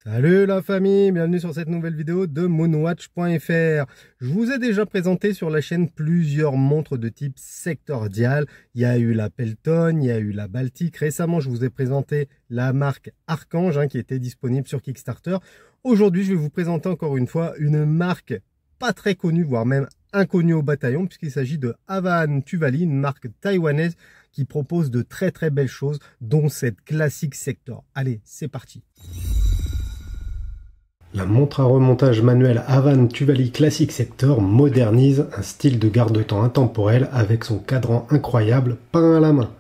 Salut la famille, bienvenue sur cette nouvelle vidéo de moonwatch.fr. Je vous ai déjà présenté sur la chaîne plusieurs montres de type sectorial. Il y a eu la Pelton, il y a eu la Baltic. Récemment, je vous ai présenté la marque Archange qui était disponible sur Kickstarter. Aujourd'hui, je vais vous présenter encore une fois une marque pas très connue, voire même inconnue au bataillon, puisqu'il s'agit de Avan Tuvalu, une marque taïwanaise qui propose de très belles choses, dont cette classique Sector. Allez, c'est parti. La montre à remontage manuel Avan Tuvalu Classic Sector modernise un style de garde-temps intemporel avec son cadran incroyable peint à la main.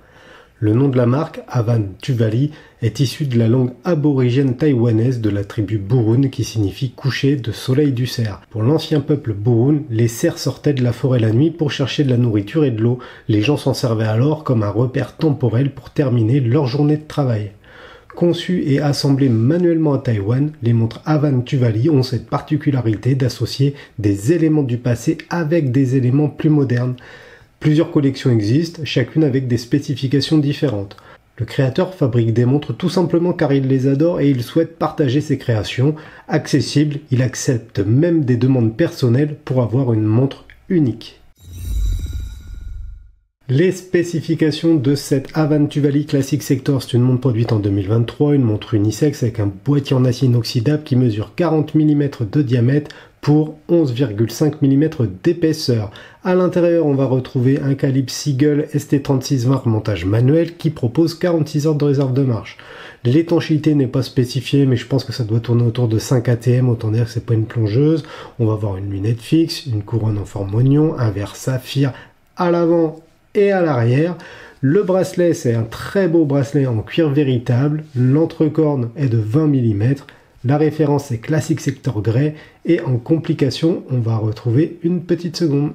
Le nom de la marque, Avan Tuvalu, est issu de la langue aborigène taïwanaise de la tribu Burun qui signifie coucher de soleil du cerf. Pour l'ancien peuple Burun, les cerfs sortaient de la forêt la nuit pour chercher de la nourriture et de l'eau. Les gens s'en servaient alors comme un repère temporel pour terminer leur journée de travail. Conçues et assemblées manuellement à Taïwan, les montres Avan Tuvalu ont cette particularité d'associer des éléments du passé avec des éléments plus modernes. Plusieurs collections existent, chacune avec des spécifications différentes. Le créateur fabrique des montres tout simplement car il les adore et il souhaite partager ses créations. Accessible, il accepte même des demandes personnelles pour avoir une montre unique. Les spécifications de cette Avan Tuvalu Classic Sector, c'est une montre produite en 2023, une montre unisexe avec un boîtier en acier inoxydable qui mesure 40 mm de diamètre pour 11,5 mm d'épaisseur. À l'intérieur, on va retrouver un calibre Seagull ST3620 montage manuel qui propose 46 heures de réserve de marche. L'étanchéité n'est pas spécifiée, mais je pense que ça doit tourner autour de 5 ATM, autant dire que c'est pas une plongeuse. On va avoir une lunette fixe, une couronne en forme oignon, un verre saphir à l'avant et à l'arrière. Le bracelet, c'est un très beau bracelet en cuir véritable. L'entrecorne est de 20 mm. La référence est Classic Sector Grey. Et en complication, on va retrouver une petite seconde.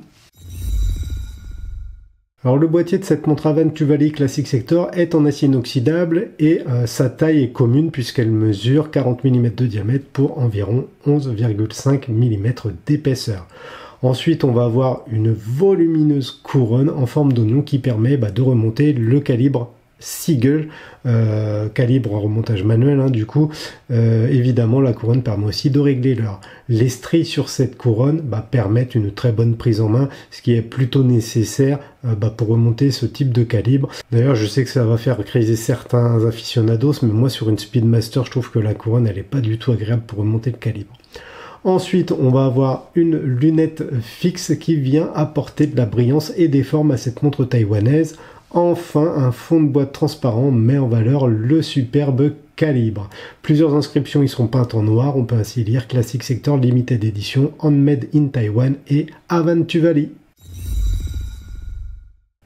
Alors le boîtier de cette montre Avan Tuvalu Classic Sector est en acier inoxydable et sa taille est commune puisqu'elle mesure 40 mm de diamètre pour environ 11,5 mm d'épaisseur. Ensuite, on va avoir une volumineuse couronne en forme d'oignon qui permet de remonter le calibre Seagull, calibre en remontage manuel du coup. Évidemment, la couronne permet aussi de régler l'heure. Les stries sur cette couronne permettent une très bonne prise en main, ce qui est plutôt nécessaire pour remonter ce type de calibre. D'ailleurs, je sais que ça va faire criser certains aficionados, mais moi sur une Speedmaster, je trouve que la couronne elle est pas du tout agréable pour remonter le calibre. Ensuite, on va avoir une lunette fixe qui vient apporter de la brillance et des formes à cette montre taïwanaise. Enfin, un fond de boîte transparent met en valeur le superbe calibre. Plusieurs inscriptions y sont peintes en noir. On peut ainsi lire Classic Sector Limited Edition, Handmade in Taiwan et Avan Tuvalu.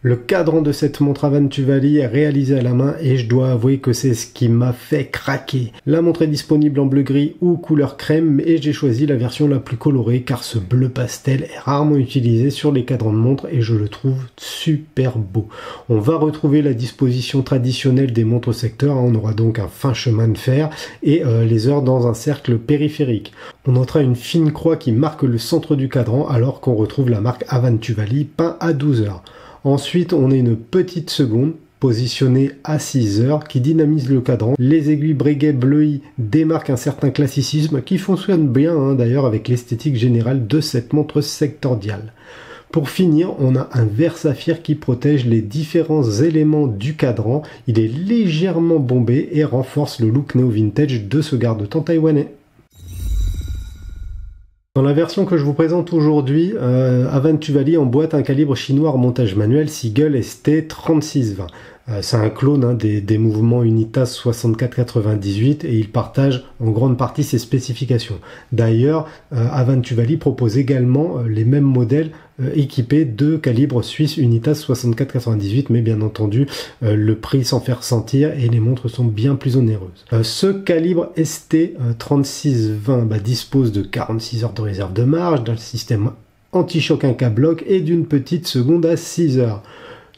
Le cadran de cette montre Avan Tuvalu est réalisé à la main et je dois avouer que c'est ce qui m'a fait craquer. La montre est disponible en bleu gris ou couleur crème et j'ai choisi la version la plus colorée car ce bleu pastel est rarement utilisé sur les cadrans de montre et je le trouve super beau. On va retrouver la disposition traditionnelle des montres secteur, on aura donc un fin chemin de fer et les heures dans un cercle périphérique. On notera une fine croix qui marque le centre du cadran alors qu'on retrouve la marque Avan Tuvalu peint à 12 heures. Ensuite, on a une petite seconde positionnée à 6 heures qui dynamise le cadran. Les aiguilles Breguet bleuies démarquent un certain classicisme qui fonctionne bien d'ailleurs avec l'esthétique générale de cette montre sectoriale. Pour finir, on a un verre saphir qui protège les différents éléments du cadran. Il est légèrement bombé et renforce le look néo-vintage de ce garde-temps taïwanais. Dans la version que je vous présente aujourd'hui, Avan Tuvalu emboîte un calibre chinois remontage manuel Seagull ST3620. C'est un clone des mouvements Unitas 6498 et il partage en grande partie ses spécifications. D'ailleurs, Avan Tuvalu propose également les mêmes modèles équipés de calibre suisse Unitas 6498, mais bien entendu, le prix s'en fait ressentir et les montres sont bien plus onéreuses. Ce calibre ST3620 dispose de 46 heures de réserve de marche, d'un système anti-choc Inca Block et d'une petite seconde à 6 heures.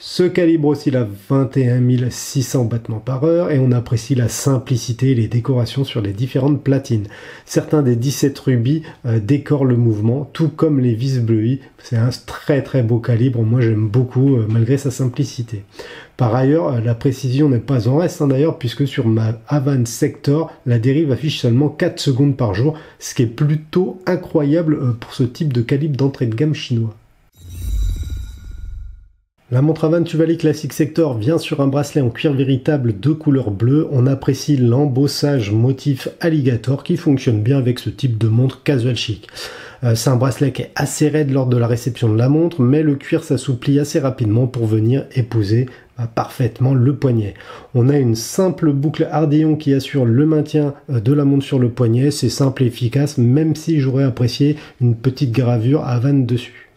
Ce calibre oscille à 21 600 battements par heure et on apprécie la simplicité et les décorations sur les différentes platines. Certains des 17 rubis décorent le mouvement, tout comme les vis bleuies. C'est un très très beau calibre, moi j'aime beaucoup malgré sa simplicité. Par ailleurs, la précision n'est pas en reste d'ailleurs, puisque sur ma Havane Sector, la dérive affiche seulement 4 secondes par jour, ce qui est plutôt incroyable pour ce type de calibre d'entrée de gamme chinois. La montre Havane Tuvalu Classic Sector vient sur un bracelet en cuir véritable de couleur bleue. On apprécie l'embossage motif alligator qui fonctionne bien avec ce type de montre casual chic. C'est un bracelet qui est assez raide lors de la réception de la montre, mais le cuir s'assouplit assez rapidement pour venir épouser parfaitement le poignet. On a une simple boucle ardillon qui assure le maintien de la montre sur le poignet. C'est simple et efficace, même si j'aurais apprécié une petite gravure Havane dessus.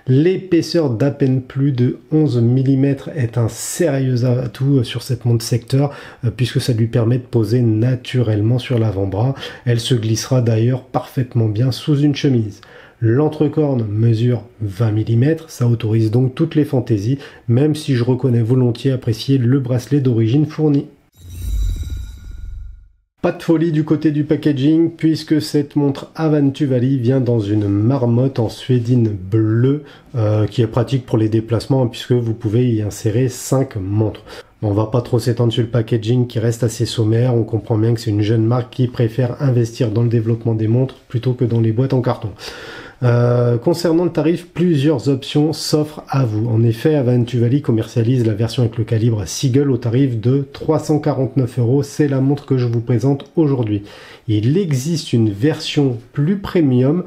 L'épaisseur d'à peine plus de 11 mm est un sérieux atout sur cette montre Sector puisque ça lui permet de poser naturellement sur l'avant-bras. Elle se glissera d'ailleurs parfaitement bien sous une chemise. L'entrecorne mesure 20 mm, ça autorise donc toutes les fantaisies, même si je reconnais volontiers apprécier le bracelet d'origine fourni. Pas de folie du côté du packaging, puisque cette montre Havane Tuvalu vient dans une marmotte en suédine bleue, qui est pratique pour les déplacements, puisque vous pouvez y insérer 5 montres. On va pas trop s'étendre sur le packaging qui reste assez sommaire, on comprend bien que c'est une jeune marque qui préfère investir dans le développement des montres plutôt que dans les boîtes en carton. Concernant le tarif, plusieurs options s'offrent à vous. En effet, Havane Tuvalu commercialise la version avec le calibre Seagull au tarif de 349 €. C'est la montre que je vous présente aujourd'hui. Il existe une version plus premium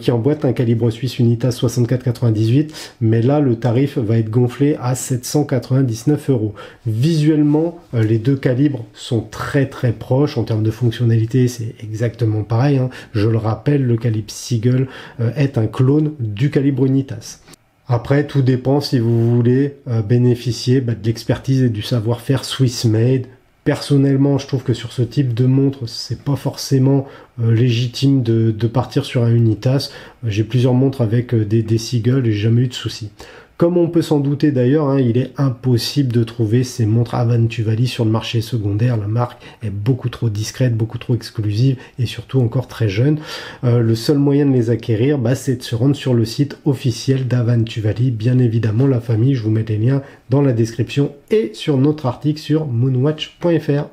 qui emboîte un calibre suisse Unitas 6498, mais là le tarif va être gonflé à 799 €. Visuellement, les deux calibres sont très très proches. En termes de fonctionnalité, c'est exactement pareil, hein. Je le rappelle, le calibre Seagull est un clone du calibre Unitas. Après, tout dépend si vous voulez bénéficier de l'expertise et du savoir-faire Swiss made. Personnellement, je trouve que sur ce type de montre, c'est pas forcément légitime de partir sur un Unitas. J'ai plusieurs montres avec des Seagull et j'ai jamais eu de soucis. Comme on peut s'en douter d'ailleurs, hein, il est impossible de trouver ces montres Havane Tuvalu sur le marché secondaire. La marque est beaucoup trop discrète, beaucoup trop exclusive et surtout encore très jeune. Le seul moyen de les acquérir, c'est de se rendre sur le site officiel d'Havane Tuvalu. Bien évidemment, la famille, je vous mets les liens dans la description et sur notre article sur moonwatch.fr.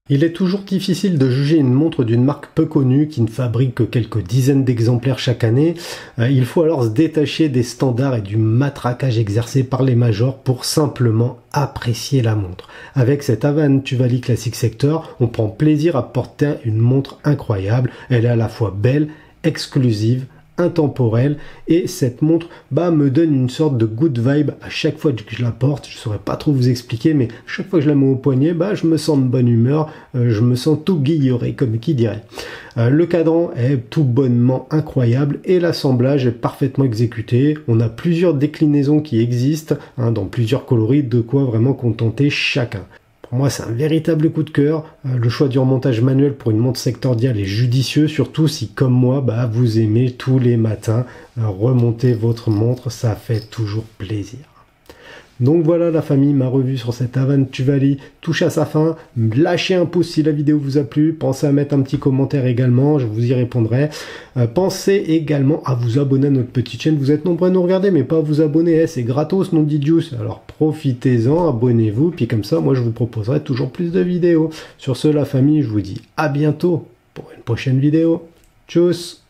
Il est toujours difficile de juger une montre d'une marque peu connue qui ne fabrique que quelques dizaines d'exemplaires chaque année. Il faut alors se détacher des standards et du matraquage exercé par les majors pour simplement apprécier la montre. Avec cette Havane Tuvalu Classic Sector, on prend plaisir à porter une montre incroyable. Elle est à la fois belle, exclusive, intemporelle, et cette montre me donne une sorte de good vibe à chaque fois que je la porte. Je saurais pas trop vous expliquer, mais chaque fois que je la mets au poignet, je me sens de bonne humeur, je me sens tout guilloré, comme qui dirait. Le cadran est tout bonnement incroyable et l'assemblage est parfaitement exécuté. On a plusieurs déclinaisons qui existent, dans plusieurs coloris, de quoi vraiment contenter chacun. Pour moi, c'est un véritable coup de cœur. Le choix du remontage manuel pour une montre sectorielle est judicieux, surtout si, comme moi, vous aimez tous les matins remonter votre montre, ça fait toujours plaisir. Donc voilà la famille, ma revue sur cette Havane Tuvalu touche à sa fin. Lâchez un pouce si la vidéo vous a plu, pensez à mettre un petit commentaire également, je vous y répondrai. Pensez également à vous abonner à notre petite chaîne, vous êtes nombreux à nous regarder mais pas à vous abonner, c'est gratos non dit Juice, alors profitez-en, abonnez-vous, puis comme ça moi je vous proposerai toujours plus de vidéos. Sur ce la famille, je vous dis à bientôt pour une prochaine vidéo. Tchuss.